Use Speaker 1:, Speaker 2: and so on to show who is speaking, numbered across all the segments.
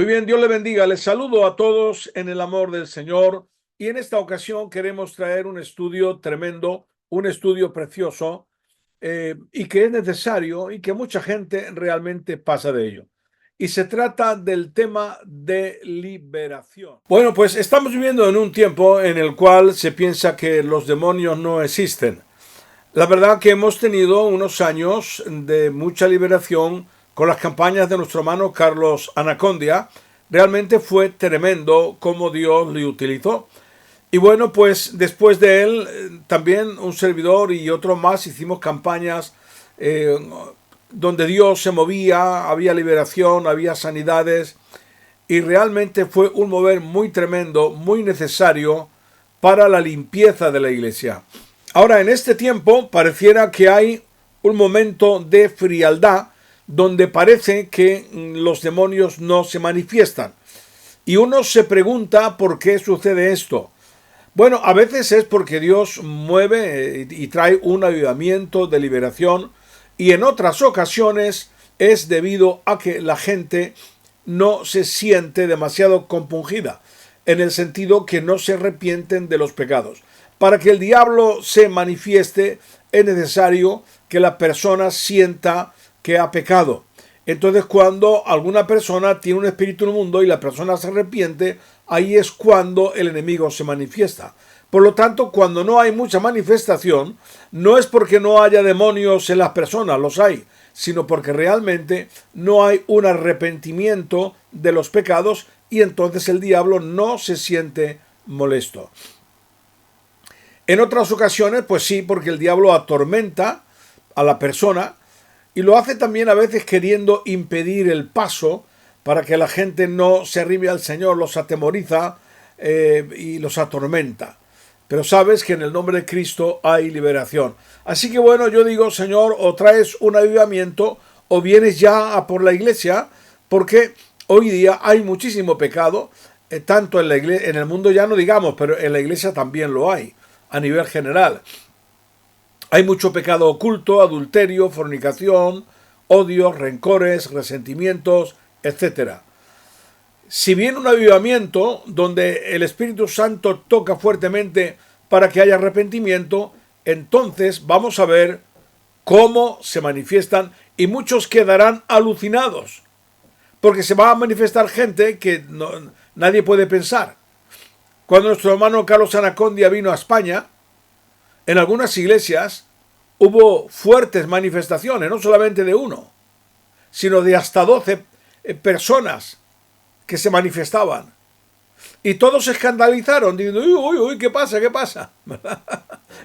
Speaker 1: Muy bien, Dios le bendiga. Les saludo a todos en el amor del Señor y en esta ocasión queremos traer un estudio tremendo, un estudio precioso y que es necesario y que mucha gente realmente pasa de ello. Y se trata del tema de liberación. Bueno, pues estamos viviendo en un tiempo en el cual se piensa que los demonios no existen. La verdad que hemos tenido unos años de mucha liberación con las campañas de nuestro hermano Carlos Anacondia. Realmente fue tremendo cómo Dios le utilizó. Y bueno, pues después de él, también un servidor y otro más hicimos campañas eh, donde Dios se movía, había liberación, había sanidades. Y realmente fue un mover muy tremendo, muy necesario para la limpieza de la iglesia. Ahora, en este tiempo pareciera que hay un momento de frialdad donde parece que los demonios no se manifiestan. Y uno se pregunta por qué sucede esto. Bueno, a veces es porque Dios mueve y trae un avivamiento de liberación, y en otras ocasiones es debido a que la gente no se siente demasiado compungida, en el sentido que no se arrepienten de los pecados. Para que el diablo se manifieste es necesario que la persona sienta que ha pecado. Entonces, cuando alguna persona tiene un espíritu inmundo y la persona se arrepiente, ahí es cuando el enemigo se manifiesta. Por lo tanto, cuando no hay mucha manifestación, no es porque no haya demonios en las personas, los hay, sino porque realmente no hay un arrepentimiento de los pecados y entonces el diablo no se siente molesto. En otras ocasiones, pues sí, porque el diablo atormenta a la persona y lo hace también a veces queriendo impedir el paso para que la gente no se arrime al Señor, los atemoriza y los atormenta. Pero sabes que en el nombre de Cristo hay liberación. Así que bueno, yo digo, Señor, o traes un avivamiento o vienes ya a por la iglesia, porque hoy día hay muchísimo pecado, tanto en la iglesia, en el mundo ya no digamos, pero en la iglesia también lo hay, a nivel general. Hay mucho pecado oculto, adulterio, fornicación, odios, rencores, resentimientos, etcétera. Si viene un avivamiento donde el Espíritu Santo toca fuertemente para que haya arrepentimiento, entonces vamos a ver cómo se manifiestan y muchos quedarán alucinados, porque se va a manifestar gente que nadie puede pensar. Cuando nuestro hermano Carlos Anacondia vino a España, en algunas iglesias hubo fuertes manifestaciones, no solamente de uno, sino de hasta 12 personas que se manifestaban. Y todos se escandalizaron, diciendo, uy, uy, uy, ¿qué pasa? ¿Qué pasa?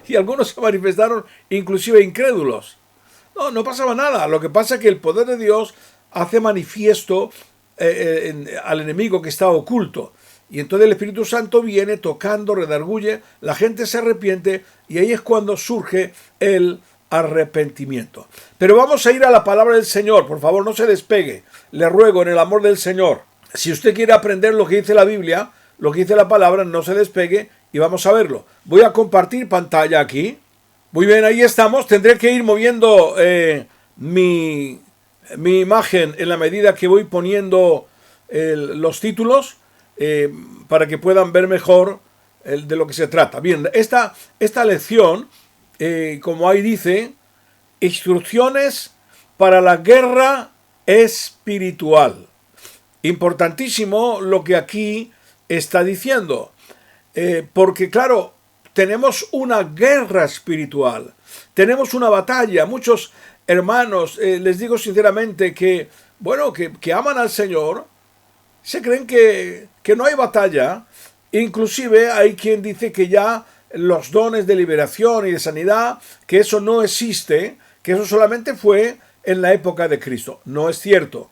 Speaker 1: Y algunos se manifestaron inclusive incrédulos. No, no pasaba nada. Lo que pasa es que el poder de Dios hace manifiesto al enemigo que está oculto. Y entonces el Espíritu Santo viene tocando, redarguye, la gente se arrepiente y ahí es cuando surge el arrepentimiento. Pero vamos a ir a la palabra del Señor. Por favor, no se despegue. Le ruego en el amor del Señor. Si usted quiere aprender lo que dice la Biblia, lo que dice la palabra, no se despegue y vamos a verlo. Voy a compartir pantalla aquí. Muy bien, ahí estamos. Tendré que ir moviendo mi imagen en la medida que voy poniendo los títulos para que puedan ver mejor de lo que se trata. Bien, esta lección, como ahí dice, instrucciones para la guerra espiritual. Importantísimo lo que aquí está diciendo, porque claro, tenemos una guerra espiritual, tenemos una batalla. Muchos hermanos, les digo sinceramente que, bueno, que aman al Señor, se creen que no hay batalla. Inclusive hay quien dice que ya los dones de liberación y de sanidad, que eso no existe, que eso solamente fue en la época de Cristo. No es cierto.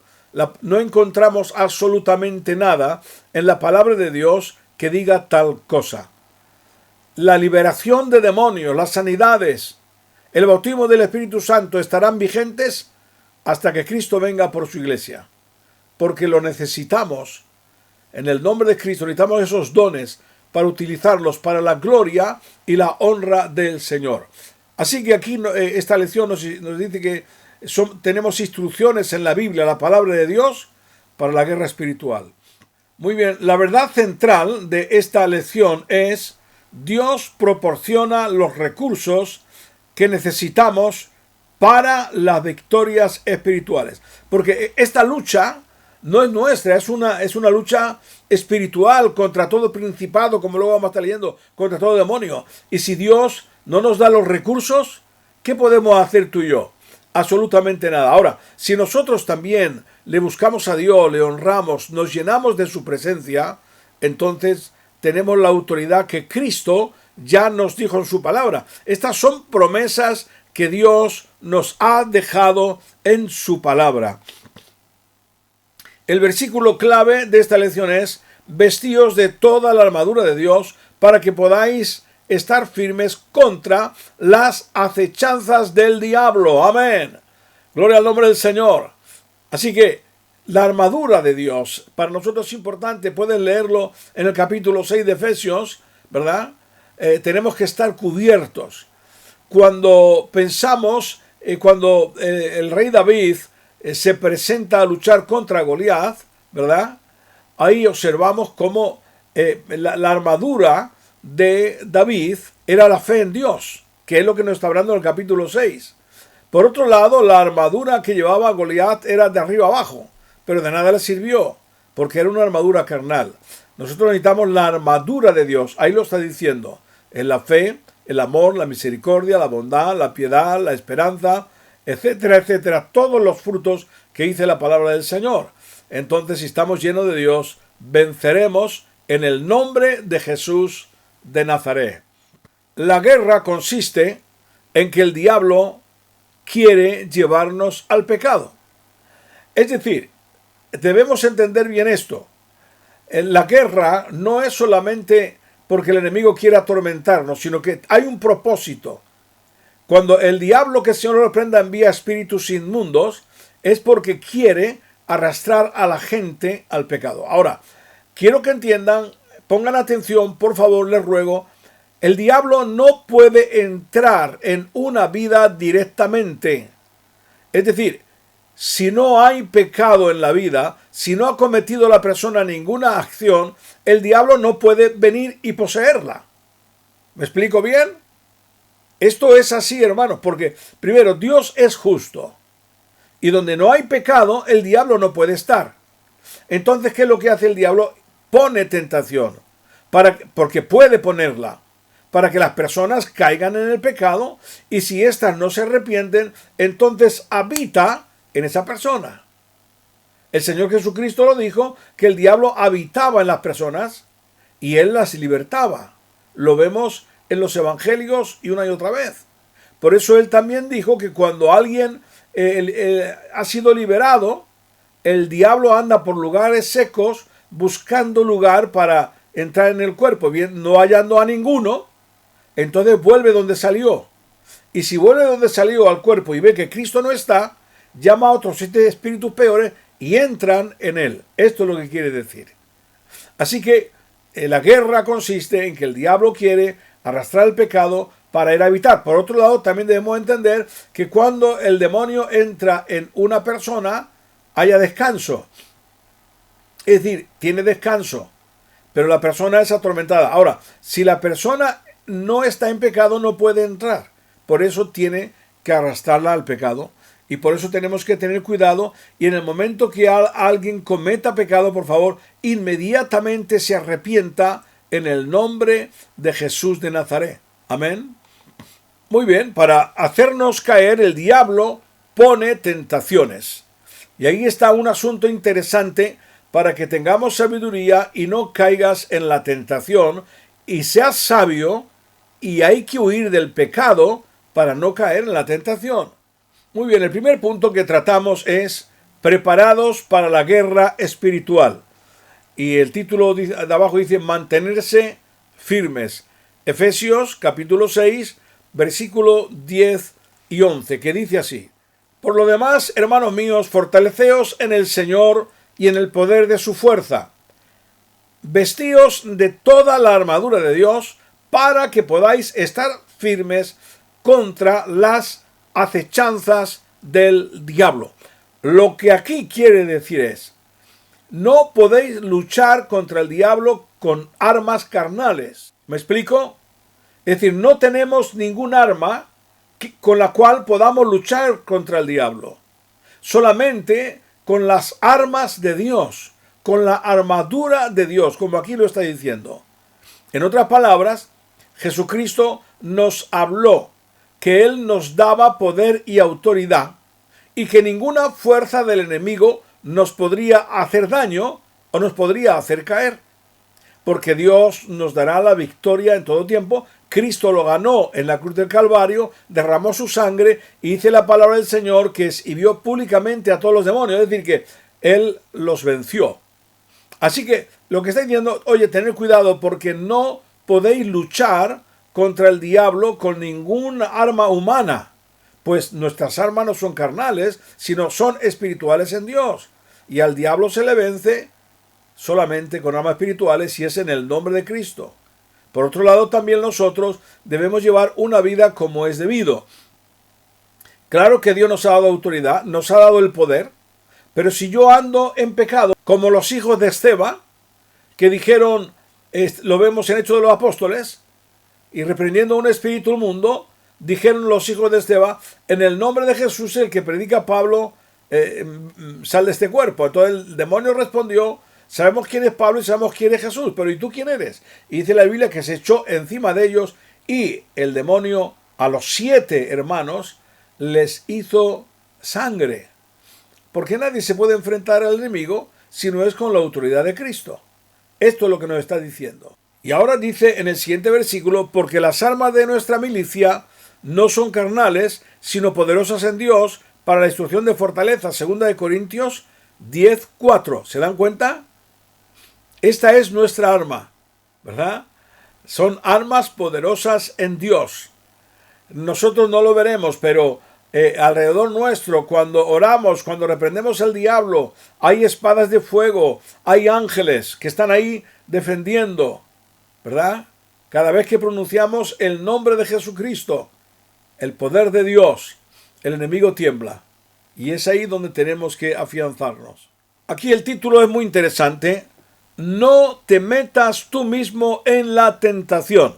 Speaker 1: No encontramos absolutamente nada en la palabra de Dios que diga tal cosa. La liberación de demonios, las sanidades, el bautismo del Espíritu Santo estarán vigentes hasta que Cristo venga por su iglesia. Porque lo necesitamos. En el nombre de Cristo necesitamos esos dones para utilizarlos para la gloria y la honra del Señor. Así que aquí esta lección nos dice que tenemos instrucciones en la Biblia, la palabra de Dios, para la guerra espiritual. Muy bien, la verdad central de esta lección es: Dios proporciona los recursos que necesitamos para las victorias espirituales. Porque esta lucha no es nuestra, es una lucha espiritual contra todo principado, como luego vamos a estar leyendo, contra todo demonio. Y si Dios no nos da los recursos, ¿qué podemos hacer tú y yo? Absolutamente nada. Ahora, si nosotros también le buscamos a Dios, le honramos, nos llenamos de su presencia, entonces tenemos la autoridad que Cristo ya nos dijo en su palabra. Estas son promesas que Dios nos ha dejado en su palabra. El versículo clave de esta lección es: vestíos de toda la armadura de Dios para que podáis estar firmes contra las acechanzas del diablo. Amén. Gloria al nombre del Señor. Así que la armadura de Dios para nosotros es importante. Pueden leerlo en el capítulo 6 de Efesios, ¿verdad? Tenemos que estar cubiertos. Cuando pensamos, cuando el rey David se presenta a luchar contra Goliat, ¿verdad? Ahí observamos cómo la armadura de David era la fe en Dios, que es lo que nos está hablando en el capítulo 6. Por otro lado, la armadura que llevaba Goliat era de arriba abajo, pero de nada le sirvió, porque era una armadura carnal. Nosotros necesitamos la armadura de Dios. Ahí lo está diciendo: en la fe, el amor, la misericordia, la bondad, la piedad, la esperanza, etcétera, etcétera. Todos los frutos que dice la palabra del Señor. Entonces, si estamos llenos de Dios, venceremos en el nombre de Jesús de Nazaret. La guerra consiste en que el diablo quiere llevarnos al pecado. Es decir, debemos entender bien esto. La guerra no es solamente porque el enemigo quiere atormentarnos, sino que hay un propósito. Cuando el diablo, que el Señor lo reprenda, envía espíritus inmundos, es porque quiere arrastrar a la gente al pecado. Ahora, quiero que entiendan, pongan atención, por favor, les ruego. El diablo no puede entrar en una vida directamente. Es decir, si no hay pecado en la vida, si no ha cometido la persona ninguna acción, el diablo no puede venir y poseerla. ¿Me explico bien? Esto es así, hermanos, porque primero, Dios es justo. Y donde no hay pecado, el diablo no puede estar. Entonces, ¿qué es lo que hace el diablo? Pone tentación, porque puede ponerla, para que las personas caigan en el pecado, y si éstas no se arrepienten, entonces habita en esa persona. El Señor Jesucristo lo dijo, que el diablo habitaba en las personas y él las libertaba. Lo vemos en los evangelios y una y otra vez. Por eso él también dijo que cuando alguien ha sido liberado, el diablo anda por lugares secos buscando lugar para entrar en el cuerpo. Bien, no hallando a ninguno, entonces vuelve donde salió. Y si vuelve donde salió al cuerpo y ve que Cristo no está, llama a otros 7 espíritus peores y entran en él. Esto es lo que quiere decir. Así que la guerra consiste en que el diablo quiere arrastrar el pecado para ir a habitar. Por otro lado, también debemos entender que cuando el demonio entra en una persona, haya descanso. Es decir, tiene descanso, pero la persona es atormentada. Ahora, si la persona no está en pecado, no puede entrar. Por eso tiene que arrastrarla al pecado. Y por eso tenemos que tener cuidado. Y en el momento que alguien cometa pecado, por favor, inmediatamente se arrepienta en el nombre de Jesús de Nazaret. Amén. Muy bien, para hacernos caer, el diablo pone tentaciones. Y ahí está un asunto interesante para que tengamos sabiduría y no caigas en la tentación y seas sabio, y hay que huir del pecado para no caer en la tentación. Muy bien, el primer punto que tratamos es preparados para la guerra espiritual. Y el título de abajo dice mantenerse firmes. Efesios capítulo 6, versículo 10 y 11, que dice así: por lo demás, hermanos míos, fortaleceos en el Señor y en el poder de su fuerza. Vestíos de toda la armadura de Dios para que podáis estar firmes contra las acechanzas del diablo. Lo que aquí quiere decir es, no podéis luchar contra el diablo con armas carnales. ¿Me explico? Es decir, no tenemos ningún arma con la cual podamos luchar contra el diablo. Solamente con las armas de Dios, con la armadura de Dios, como aquí lo está diciendo. En otras palabras, Jesucristo nos habló que Él nos daba poder y autoridad y que ninguna fuerza del enemigo nos podría hacer daño o nos podría hacer caer, porque Dios nos dará la victoria en todo tiempo. Cristo lo ganó en la cruz del Calvario, derramó su sangre y dice la palabra del Señor que exhibió públicamente a todos los demonios, es decir, que Él los venció. Así que lo que está diciendo, oye, tened cuidado porque no podéis luchar contra el diablo con ninguna arma humana, pues nuestras armas no son carnales, sino son espirituales en Dios. Y al diablo se le vence solamente con armas espirituales y es en el nombre de Cristo. Por otro lado, también nosotros debemos llevar una vida como es debido. Claro que Dios nos ha dado autoridad, nos ha dado el poder, pero si yo ando en pecado, como los hijos de Esteban, que dijeron, lo vemos en Hechos de los Apóstoles, y reprendiendo un espíritu al mundo, dijeron los hijos de Esteban, en el nombre de Jesús, el que predica Pablo, sal de este cuerpo. Entonces el demonio respondió, sabemos quién es Pablo y sabemos quién es Jesús, pero ¿y tú quién eres? Y dice la Biblia que se echó encima de ellos y el demonio a los 7 hermanos les hizo sangre. Porque nadie se puede enfrentar al enemigo si no es con la autoridad de Cristo. Esto es lo que nos está diciendo. Y ahora dice en el siguiente versículo, porque las armas de nuestra milicia no son carnales, sino poderosas en Dios para la destrucción de fortalezas. 2 Corintios 10:4. ¿Se dan cuenta? Esta es nuestra arma, ¿verdad? Son armas poderosas en Dios. Nosotros no lo veremos, pero alrededor nuestro, cuando oramos, cuando reprendemos al diablo, hay espadas de fuego, hay ángeles que están ahí defendiendo, ¿verdad? Cada vez que pronunciamos el nombre de Jesucristo, el poder de Dios, el enemigo tiembla. Y es ahí donde tenemos que afianzarnos. Aquí el título es muy interesante. No te metas tú mismo en la tentación.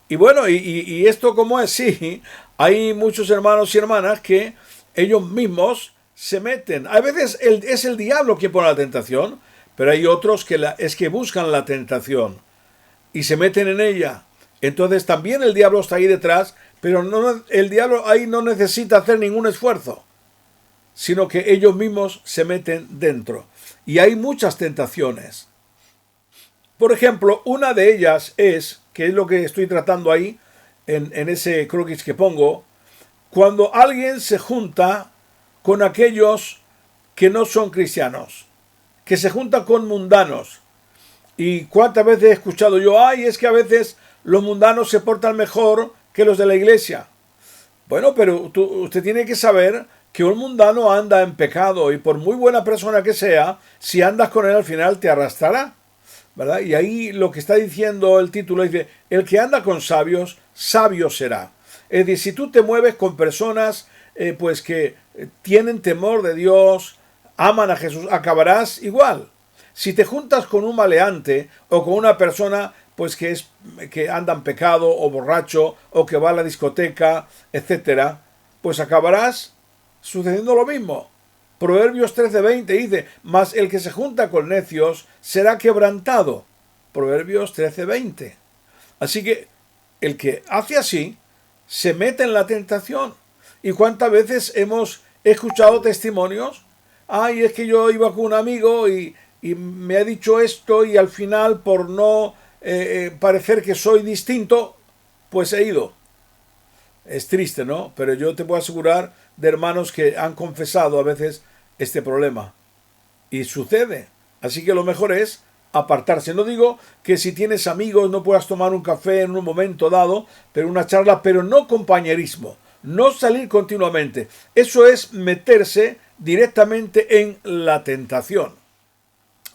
Speaker 1: Y bueno, y esto como es, sí, hay muchos hermanos y hermanas que ellos mismos se meten. A veces es el diablo quien pone la tentación, pero hay otros que es que buscan la tentación y se meten en ella. Entonces también el diablo está ahí detrás, pero el diablo ahí no necesita hacer ningún esfuerzo, sino que ellos mismos se meten dentro. Y hay muchas tentaciones. Por ejemplo, una de ellas es, que es lo que estoy tratando ahí, en ese croquis que pongo, cuando alguien se junta con aquellos que no son cristianos, que se junta con mundanos. Y cuántas veces he escuchado yo, es que a veces los mundanos se portan mejor que los de la iglesia. Bueno, pero usted tiene que saber que un mundano anda en pecado y por muy buena persona que sea, si andas con él al final te arrastrará, ¿verdad? Y ahí lo que está diciendo el título dice, el que anda con sabios, sabio será. Es decir, si tú te mueves con personas pues que tienen temor de Dios, aman a Jesús, acabarás igual. Si te juntas con un maleante o con una persona pues que anda en pecado o borracho o que va a la discoteca, etcétera, pues acabarás sucediendo lo mismo. Proverbios 13:20 dice, mas el que se junta con necios será quebrantado. Proverbios 13:20. Así que el que hace así se mete en la tentación. ¿Y cuántas veces hemos escuchado testimonios? Es que yo iba con un amigo y me ha dicho esto y al final por no parecer que soy distinto, pues he ido. Es triste, ¿no? Pero yo te puedo asegurar de hermanos que han confesado a veces este problema. Y sucede. Así que lo mejor es apartarse. No digo que si tienes amigos no puedas tomar un café en un momento dado, pero una charla, pero no compañerismo. No salir continuamente. Eso es meterse directamente en la tentación.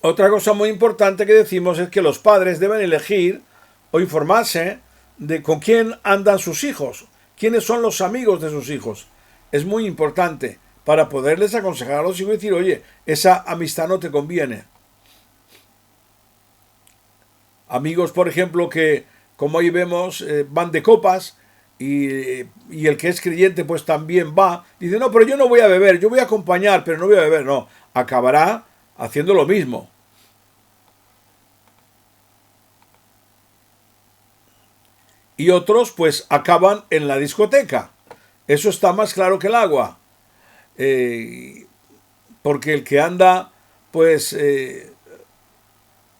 Speaker 1: Otra cosa muy importante que decimos es que los padres deben elegir o informarse de con quién andan sus hijos, quiénes son los amigos de sus hijos. Es muy importante para poderles aconsejar a los hijos y decir, oye, esa amistad no te conviene. Amigos, por ejemplo, que como ahí vemos, van de copas y el que es creyente pues también va. Dice, no, pero yo no voy a beber, yo voy a acompañar, pero no voy a beber. No, acabará haciendo lo mismo. Y otros pues acaban en la discoteca. Eso está más claro que el agua. Eh, porque el que anda, pues,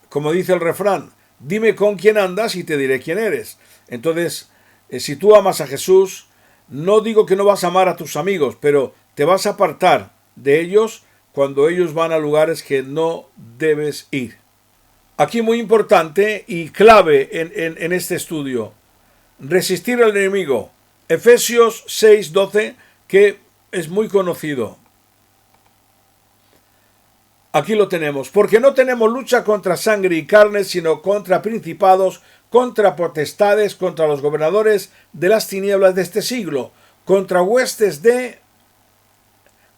Speaker 1: como dice el refrán, dime con quién andas y te diré quién eres. Entonces, si tú amas a Jesús, no digo que no vas a amar a tus amigos, pero te vas a apartar de ellos cuando ellos van a lugares que no debes ir. Aquí muy importante y clave en este estudio, resistir al enemigo. Efesios 6:12, que es muy conocido. Aquí lo tenemos, porque no tenemos lucha contra sangre y carne, sino contra principados, contra potestades, contra los gobernadores de las tinieblas de este siglo, contra huestes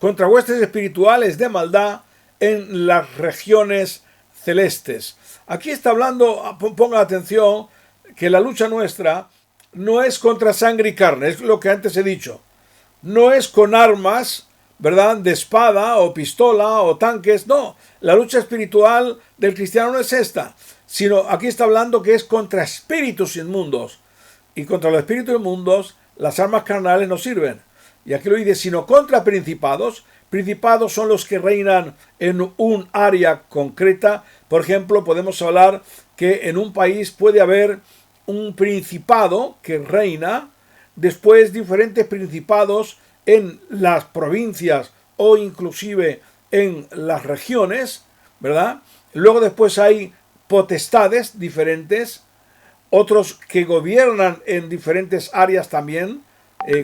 Speaker 1: espirituales de maldad en las regiones celestes. Aquí está hablando, ponga atención, que la lucha nuestra no es contra sangre y carne, es lo que antes he dicho. No es con armas, ¿verdad?, de espada o pistola o tanques. No, la lucha espiritual del cristiano no es esta, sino aquí está hablando que es contra espíritus inmundos. Y contra los espíritus inmundos las armas carnales no sirven. Y aquí lo dice, sino contra principados. Principados son los que reinan en un área concreta. Por ejemplo, podemos hablar que en un país puede haber un principado que reina, después diferentes principados en las provincias o inclusive en las regiones, ¿verdad? Luego después hay potestades diferentes, otros que gobiernan en diferentes áreas también,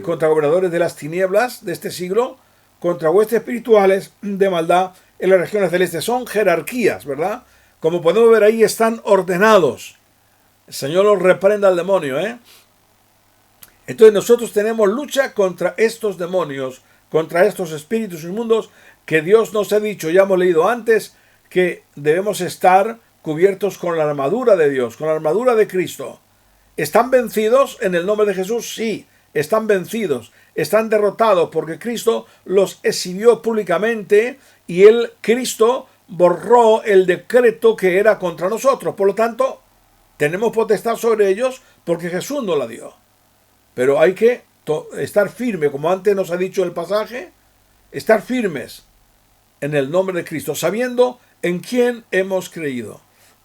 Speaker 1: contra gobernadores de las tinieblas de este siglo, contra huestes espirituales de maldad en las regiones celestes. Son jerarquías, ¿verdad? Como podemos ver ahí, están ordenados. El Señor los reprenda al demonio, ¿eh? Entonces nosotros tenemos lucha contra estos demonios, contra estos espíritus inmundos que Dios nos ha dicho, ya hemos leído antes, que debemos estar cubiertos con la armadura de Dios, con la armadura de Cristo. ¿Están vencidos en el nombre de Jesús? Sí, están vencidos, están derrotados porque Cristo los exhibió públicamente y Cristo borró el decreto que era contra nosotros. Por lo tanto, tenemos potestad sobre ellos porque Jesús nos la dio. Pero hay que estar firme, como antes nos ha dicho el pasaje, estar firmes en el nombre de Cristo, sabiendo en quién hemos creído.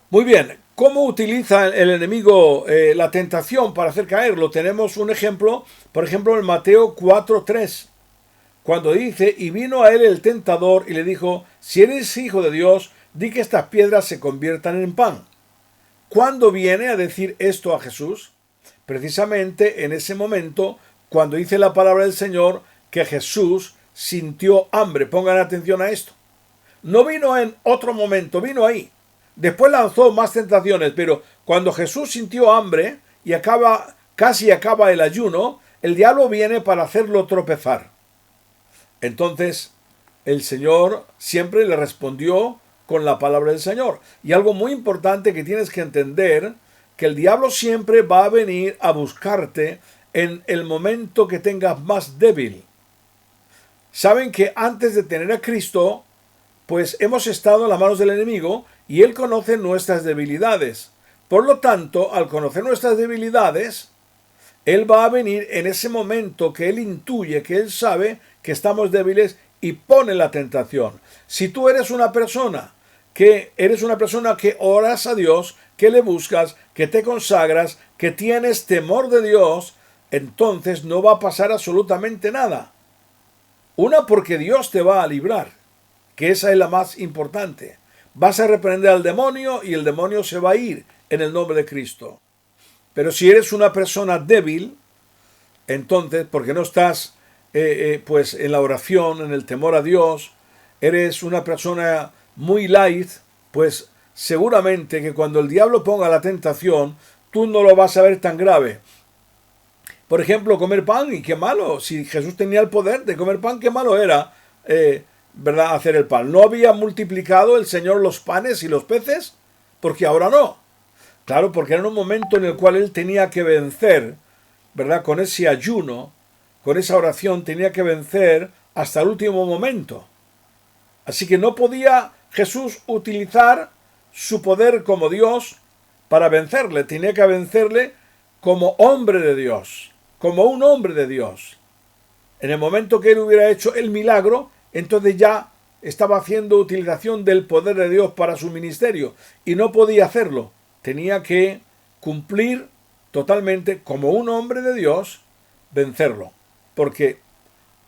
Speaker 1: Muy bien, ¿cómo utiliza el enemigo la tentación para hacer caerlo? Tenemos un ejemplo, por ejemplo, en Mateo 4:3, cuando dice, y vino a él el tentador y le dijo, si eres hijo de Dios, di que estas piedras se conviertan en pan. ¿Cuándo viene a decir esto a Jesús? Precisamente en ese momento, cuando dice la palabra del Señor que Jesús sintió hambre. Pongan atención a esto. No vino en otro momento, vino ahí. Después lanzó más tentaciones, pero cuando Jesús sintió hambre y casi acaba el ayuno, el diablo viene para hacerlo tropezar. Entonces, el Señor siempre le respondió con la palabra del Señor. Y algo muy importante que tienes que entender, que el diablo siempre va a venir a buscarte en el momento que tengas más débil. Saben que antes de tener a Cristo, pues hemos estado en las manos del enemigo y él conoce nuestras debilidades. Por lo tanto, al conocer nuestras debilidades, él va a venir en ese momento que él intuye, que él sabe que estamos débiles y pone la tentación. Si tú eres una persona que oras a Dios, que le buscas, que te consagras, que tienes temor de Dios, entonces no va a pasar absolutamente nada. Una, porque Dios te va a librar, que esa es la más importante. Vas a reprender al demonio y el demonio se va a ir en el nombre de Cristo. Pero si eres una persona débil, entonces, porque no estás pues en la oración, en el temor a Dios, eres una persona muy light, pues seguramente que cuando el diablo ponga la tentación, tú no lo vas a ver tan grave. Por ejemplo, comer pan, y qué malo. Si Jesús tenía el poder de comer pan, qué malo era, ¿verdad?, hacer el pan. ¿No había multiplicado el Señor los panes y los peces? Porque ahora no. Claro, porque era un momento en el cual él tenía que vencer, ¿verdad? Con ese ayuno, con esa oración, tenía que vencer hasta el último momento. Así que no podía Jesús utilizar su poder como Dios para vencerle, tenía que vencerle como hombre de Dios, como un hombre de Dios. En el momento que él hubiera hecho el milagro, entonces ya estaba haciendo utilización del poder de Dios para su ministerio y no podía hacerlo. Tenía que cumplir totalmente como un hombre de Dios, vencerlo. Porque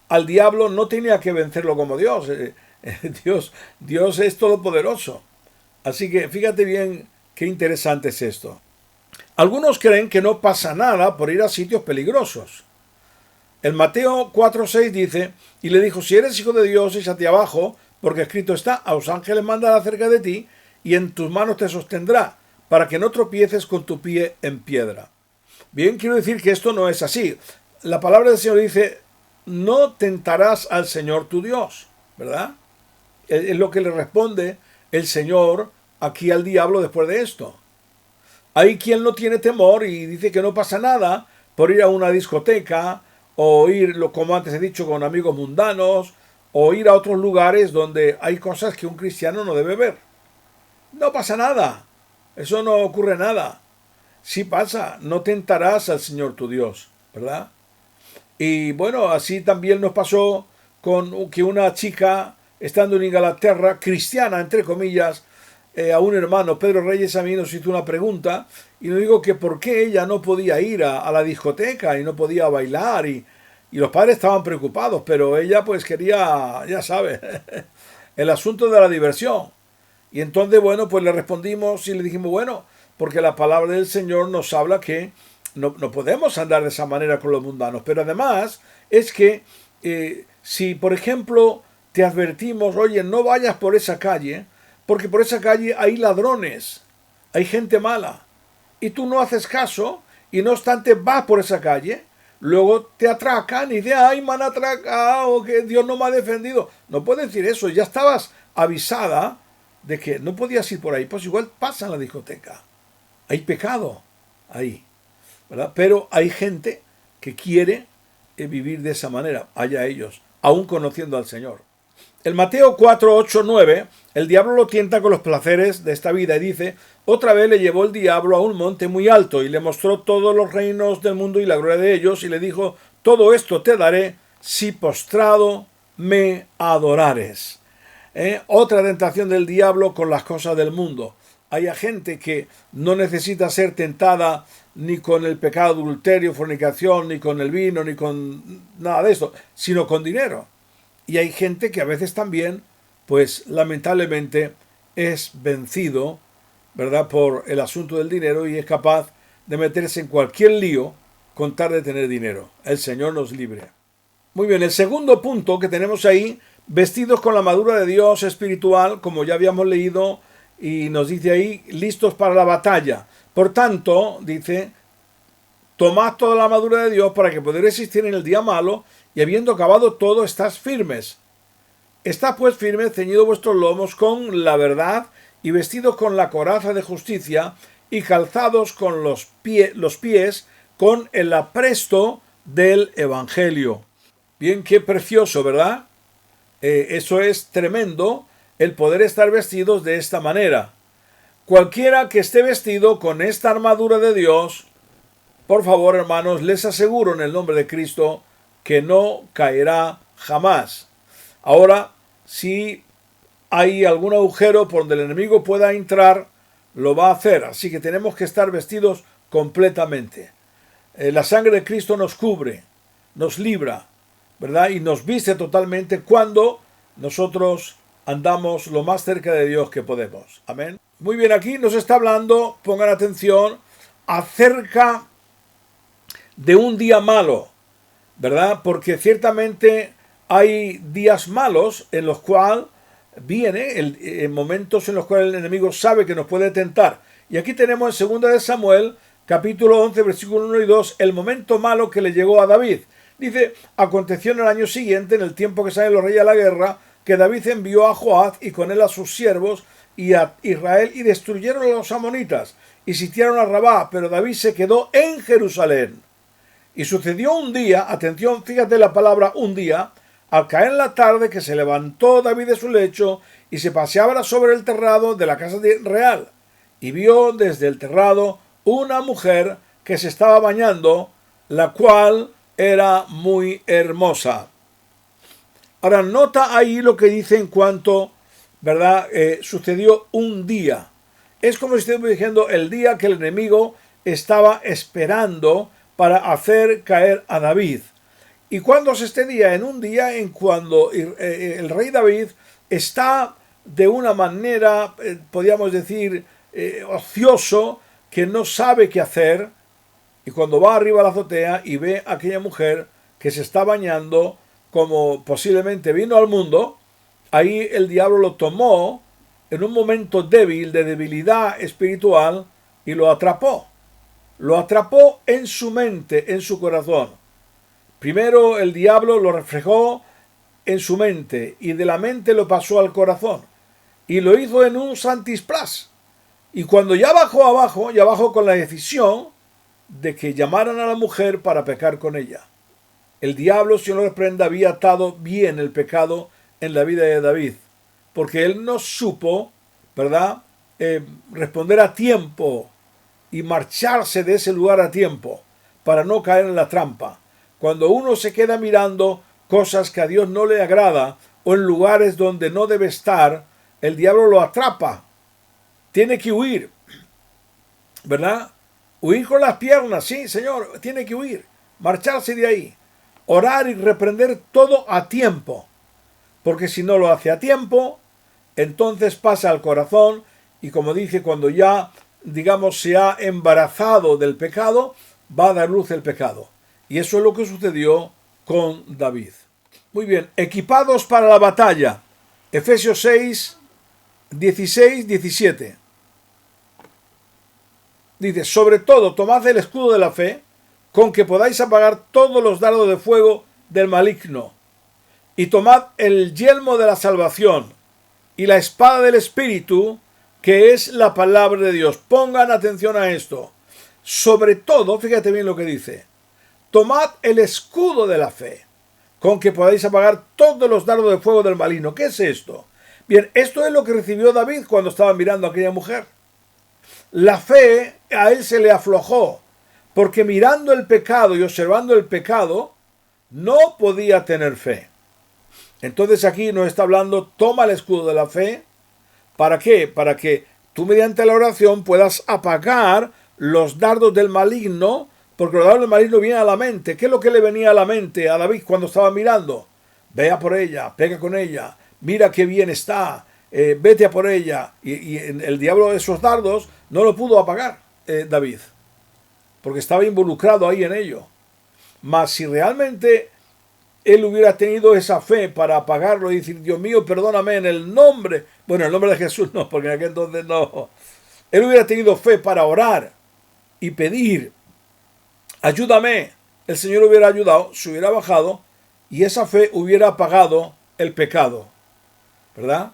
Speaker 1: al diablo no tenía que vencerlo como Dios. Dios es todopoderoso. Así que fíjate bien qué interesante es esto. Algunos creen que no pasa nada por ir a sitios peligrosos. El Mateo 4:6 dice, y le dijo, si eres hijo de Dios, échate abajo, porque escrito está, a los ángeles mandará cerca de ti, y en tus manos te sostendrá, para que no tropieces con tu pie en piedra. Bien, quiero decir que esto no es así. La palabra del Señor dice, no tentarás al Señor tu Dios, ¿verdad? Es lo que le responde el Señor aquí al diablo después de esto. Hay quien no tiene temor y dice que no pasa nada por ir a una discoteca o ir, como antes he dicho, con amigos mundanos o ir a otros lugares donde hay cosas que un cristiano no debe ver. No pasa nada. Eso no ocurre nada. Sí pasa. No tentarás al Señor tu Dios, ¿verdad? Y bueno, así también nos pasó con que una chica, estando en Inglaterra, cristiana, entre comillas, a un hermano, Pedro Reyes, a mí nos hizo una pregunta y nos dijo que por qué ella no podía ir a la discoteca y no podía bailar y los padres estaban preocupados, pero ella pues quería, ya sabes, el asunto de la diversión. Y entonces, bueno, pues le respondimos y le dijimos, bueno, porque la palabra del Señor nos habla que no podemos andar de esa manera con los mundanos. Pero además es que si, por ejemplo, te advertimos, oye, no vayas por esa calle, porque por esa calle hay ladrones, hay gente mala, y tú no haces caso, y no obstante vas por esa calle, luego te atracan y dices, ay, me han atracado, que Dios no me ha defendido. No puedes decir eso, ya estabas avisada de que no podías ir por ahí, pues igual pasa en la discoteca. Hay pecado ahí, ¿verdad? Pero hay gente que quiere vivir de esa manera, allá ellos, aún conociendo al Señor. El Mateo 4:8-9, el diablo lo tienta con los placeres de esta vida y dice, otra vez le llevó el diablo a un monte muy alto y le mostró todos los reinos del mundo y la gloria de ellos y le dijo, todo esto te daré si postrado me adorares. Otra tentación del diablo con las cosas del mundo. Hay gente que no necesita ser tentada ni con el pecado adulterio, fornicación, ni con el vino, ni con nada de esto, sino con dinero. Y hay gente que a veces también, pues lamentablemente, es vencido, ¿verdad?, por el asunto del dinero y es capaz de meterse en cualquier lío con tal de tener dinero. El Señor nos libre. Muy bien, el segundo punto que tenemos ahí, vestidos con la armadura de Dios espiritual, como ya habíamos leído, y nos dice ahí, listos para la batalla. Por tanto, dice, tomad toda la armadura de Dios para que podáis resistir en el día malo, y habiendo acabado todo, estás firmes. Estad pues firmes, ceñidos vuestros lomos con la verdad, y vestidos con la coraza de justicia, y calzados con los pies con el apresto del Evangelio. Bien, qué precioso, ¿verdad? Eso es tremendo, el poder estar vestidos de esta manera. Cualquiera que esté vestido con esta armadura de Dios, por favor, hermanos, les aseguro en el nombre de Cristo que no caerá jamás. Ahora, si hay algún agujero por donde el enemigo pueda entrar, lo va a hacer. Así que tenemos que estar vestidos completamente. La sangre de Cristo nos cubre, nos libra, ¿verdad? Y nos viste totalmente cuando nosotros andamos lo más cerca de Dios que podemos. Amén. Muy bien, aquí nos está hablando, pongan atención, acerca de un día malo, ¿verdad? Porque ciertamente hay días malos en los cuales viene momentos en los cuales el enemigo sabe que nos puede tentar. Y aquí tenemos en 2 de Samuel, capítulo 11, versículo 1 y 2, el momento malo que le llegó a David. Dice, aconteció en el año siguiente, en el tiempo que salen los reyes a la guerra, que David envió a Joab y con él a sus siervos y a Israel y destruyeron a los amonitas y sitiaron a Rabá, pero David se quedó en Jerusalén. Y sucedió un día, atención, fíjate la palabra un día, al caer la tarde que se levantó David de su lecho y se paseaba sobre el terrado de la casa real y vio desde el terrado una mujer que se estaba bañando, la cual era muy hermosa. Ahora nota ahí lo que dice en cuanto, ¿verdad? Sucedió un día. Es como si estuviera diciendo el día que el enemigo estaba esperando para hacer caer a David. ¿Y cuándo es este día? En un día en cuando el rey David está de una manera, podríamos decir, ocioso, que no sabe qué hacer, y cuando va arriba a la azotea y ve a aquella mujer que se está bañando, como posiblemente vino al mundo, ahí el diablo lo tomó en un momento débil, de debilidad espiritual, y lo atrapó. Lo atrapó en su mente, en su corazón. Primero el diablo lo reflejó en su mente y de la mente lo pasó al corazón. Y lo hizo en un santisplas. Y cuando ya bajó con la decisión de que llamaran a la mujer para pecar con ella. El diablo, si no lo reprenda, había atado bien el pecado en la vida de David, porque él no supo, ¿verdad?, responder a tiempo y marcharse de ese lugar a tiempo para no caer en la trampa. Cuando uno se queda mirando cosas que a Dios no le agrada o en lugares donde no debe estar, el diablo lo atrapa. Tiene que huir, ¿verdad? Huir con las piernas, sí, Señor, tiene que huir, marcharse de ahí, orar y reprender todo a tiempo, porque si no lo hace a tiempo, entonces pasa al corazón y como dice, cuando ya, digamos, se ha embarazado del pecado, va a dar luz el pecado. Y eso es lo que sucedió con David. Muy bien, equipados para la batalla. Efesios 6, 16, 17. Dice, sobre todo, tomad el escudo de la fe, con que podáis apagar todos los dardos de fuego del maligno. Y tomad el yelmo de la salvación y la espada del Espíritu, que es la palabra de Dios. Pongan atención a esto. Sobre todo, fíjate bien lo que dice, tomad el escudo de la fe, con que podáis apagar todos los dardos de fuego del maligno. ¿Qué es esto? Bien, esto es lo que recibió David cuando estaba mirando a aquella mujer. La fe a él se le aflojó, porque mirando el pecado y observando el pecado, no podía tener fe. Entonces aquí nos está hablando, toma el escudo de la fe. ¿Para qué? Para que tú mediante la oración puedas apagar los dardos del maligno, porque los dardos del maligno vienen a la mente. ¿Qué es lo que le venía a la mente a David cuando estaba mirando? Vea por ella, pega con ella, mira qué bien está, vete a por ella. Y el diablo de esos dardos no lo pudo apagar David, porque estaba involucrado ahí en ello. Mas si realmente él hubiera tenido esa fe para apagarlo y decir, Dios mío, perdóname en el nombre, bueno, en el nombre de Jesús no, porque en aquel entonces no. Él hubiera tenido fe para orar y pedir, ayúdame. El Señor hubiera ayudado, se hubiera bajado y esa fe hubiera apagado el pecado, ¿verdad?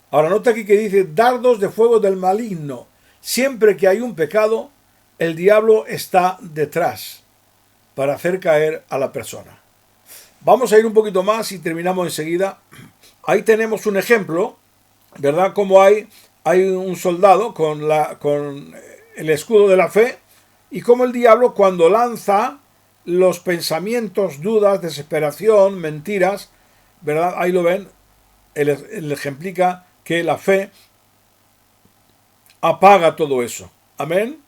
Speaker 1: Ahora nota aquí que dice dardos de fuego del maligno. Siempre que hay un pecado, el diablo está detrás para hacer caer a la persona. Vamos a ir un poquito más y terminamos enseguida. Ahí tenemos un ejemplo, ¿verdad? Como hay un soldado con el escudo de la fe y como el diablo cuando lanza los pensamientos, dudas, desesperación, mentiras, ¿verdad? Ahí lo ven, él ejemplifica que la fe apaga todo eso. Amén.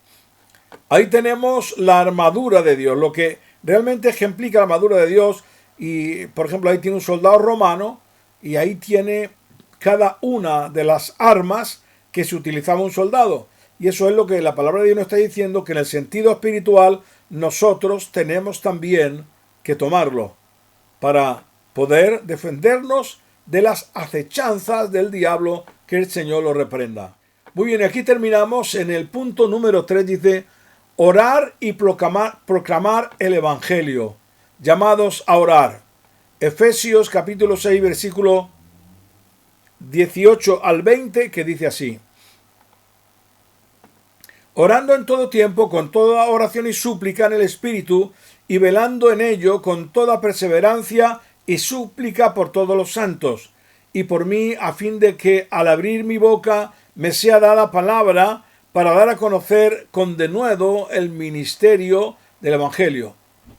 Speaker 1: Ahí tenemos la armadura de Dios, lo que realmente ejemplifica la armadura de Dios. Y, por ejemplo, ahí tiene un soldado romano y ahí tiene cada una de las armas que se utilizaba un soldado. Y eso es lo que la palabra de Dios nos está diciendo, que en el sentido espiritual nosotros tenemos también que tomarlo para poder defendernos de las acechanzas del diablo, que el Señor lo reprenda. Muy bien, aquí terminamos en el punto número 3, dice, orar y proclamar el Evangelio. Llamados a orar. Efesios capítulo 6, versículo 18 al 20, que dice así: orando en todo tiempo, con toda oración y súplica en el Espíritu, y velando en ello con toda perseverancia y súplica por todos los santos, y por mí, a fin de que al abrir mi boca me sea dada palabra para dar a conocer con denuedo el ministerio del Evangelio,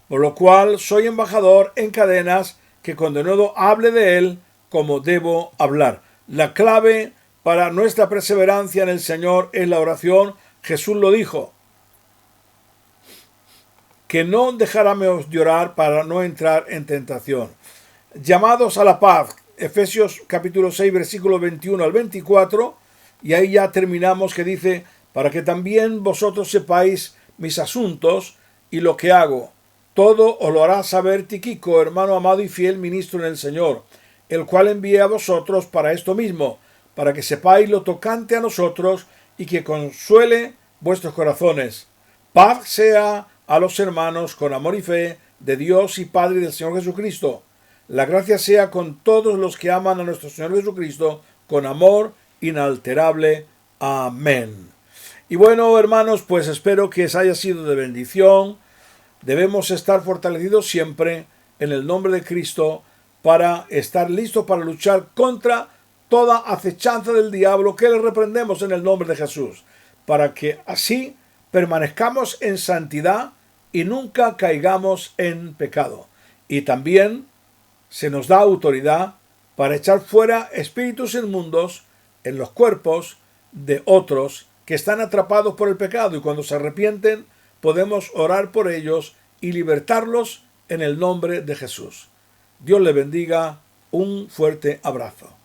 Speaker 1: por lo cual soy embajador en cadenas, que con denuedo hable de él como debo hablar. La clave para nuestra perseverancia en el Señor es la oración. Jesús lo dijo, que no dejáramos de orar para no entrar en tentación. Llamados a la paz, Efesios capítulo 6, versículos 21 al 24, y ahí ya terminamos, que dice: para que también vosotros sepáis mis asuntos y lo que hago. Todo os lo hará saber Tíquico, hermano amado y fiel ministro en el Señor, el cual envié a vosotros para esto mismo, para que sepáis lo tocante a nosotros y que consuele vuestros corazones. Paz sea a los hermanos con amor y fe de Dios y Padre del Señor Jesucristo. La gracia sea con todos los que aman a nuestro Señor Jesucristo con amor inalterable. Amén. Y bueno, hermanos, pues espero que os haya sido de bendición. Debemos estar fortalecidos siempre en el nombre de Cristo para estar listos para luchar contra toda acechanza del diablo, que le reprendemos en el nombre de Jesús, para que así permanezcamos en santidad y nunca caigamos en pecado. Y también se nos da autoridad para echar fuera espíritus inmundos en los cuerpos de otros que están atrapados por el pecado, y cuando se arrepienten podemos orar por ellos y libertarlos en el nombre de Jesús. Dios le bendiga. Un fuerte abrazo.